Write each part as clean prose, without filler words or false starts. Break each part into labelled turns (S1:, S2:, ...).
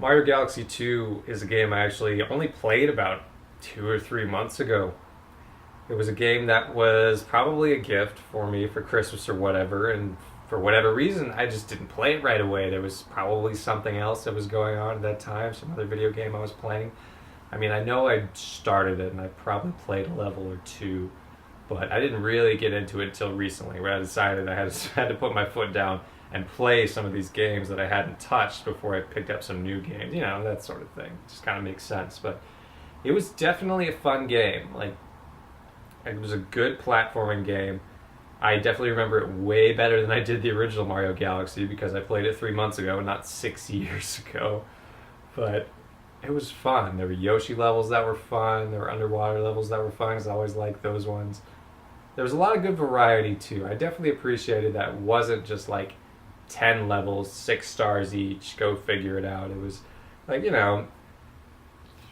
S1: Mario Galaxy 2 is a game I actually only played about 2 or 3 months ago. It was a game that was probably a gift for me for Christmas or whatever, and for whatever reason, I just didn't play it right away. There was probably something else that was going on at that time, some other video game I was playing. I mean, I know I started it and I probably played a level or two, but I didn't really get into it until recently, where I decided had to put my foot down and play some of these games that I hadn't touched before I picked up some new games. You know, that sort of thing. It just kind of makes sense. But it was definitely a fun game. Like, it was a good platforming game. I definitely remember it way better than I did the original Mario Galaxy because I played it 3 months ago, not 6 years ago. But it was fun. There were Yoshi levels that were fun. There were underwater levels that were fun because I always liked those ones. There was a lot of good variety too. I definitely appreciated that it wasn't just like 10 levels, 6 stars each, go figure it out. It was like,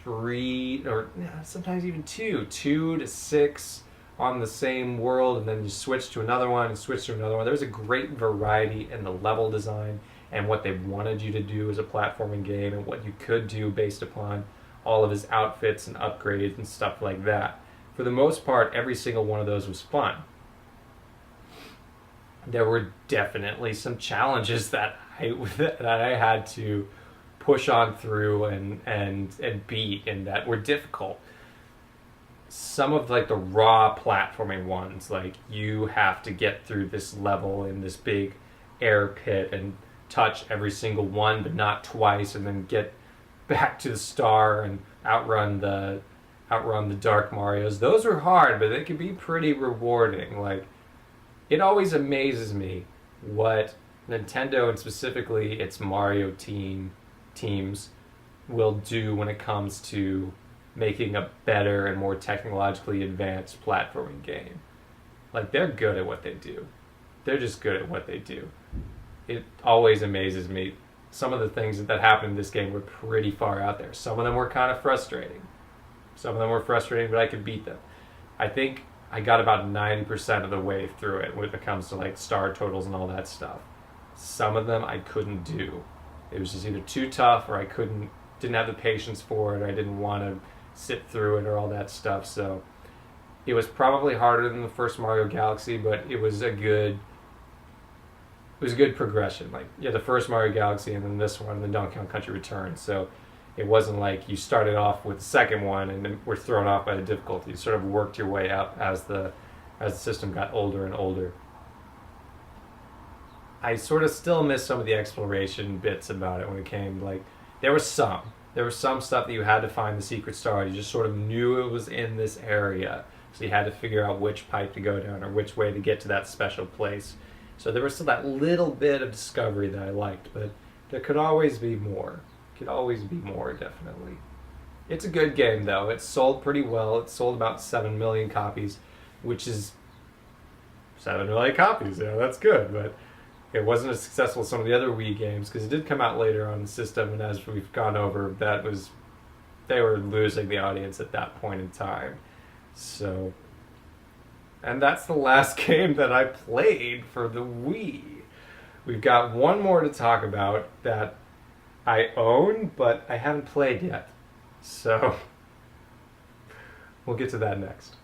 S1: three or sometimes even two to six on the same world, and then you switch to another one and switch to another one. There was a great variety in the level design and what they wanted you to do as a platforming game and what you could do based upon all of his outfits and upgrades and stuff like that. For the most part, every single one of those was fun. There were definitely some challenges that I had to push on through and beat and that were difficult. Some of like the raw platforming ones, like you have to get through this level in this big air pit and touch every single one but not twice, and then get back to the star and outrun the Dark Marios. Those were hard, but they could be pretty rewarding. Like, it always amazes me what Nintendo and specifically its Mario teams will do when it comes to making a better and more technologically advanced platforming game. Like, they're good at what they do. They're just good at what they do. It always amazes me. Some of the things that happened in this game were pretty far out there. Some of them were kind of frustrating. Some of them were frustrating, but I could beat them. I think I got about 90% of the way through it when it comes to like star totals and all that stuff. Some of them I couldn't do. It was just either too tough or I didn't have the patience for it, or I didn't want to sit through it or all that stuff. So it was probably harder than the first Mario Galaxy, but it was a good progression. Like, yeah, the first Mario Galaxy and then this one and then Donkey Kong Country Returns. So it wasn't like you started off with the second one and then were thrown off by the difficulty. You sort of worked your way up as the system got older and older. I sort of still miss some of the exploration bits about it when it came. Like, there was some stuff that you had to find the secret star. You just sort of knew it was in this area, so you had to figure out which pipe to go down or which way to get to that special place. So there was still that little bit of discovery that I liked, but there could always be more. Could always be more, definitely. It's a good game, though. It sold pretty well. It sold about 7 million copies, which is 7 million copies. Yeah, that's good, but it wasn't as successful as some of the other Wii games because it did come out later on the system, and as we've gone over, they were losing the audience at that point in time. So, and that's the last game that I played for the Wii. We've got one more to talk about that I own, but I haven't played yet. So, we'll get to that next.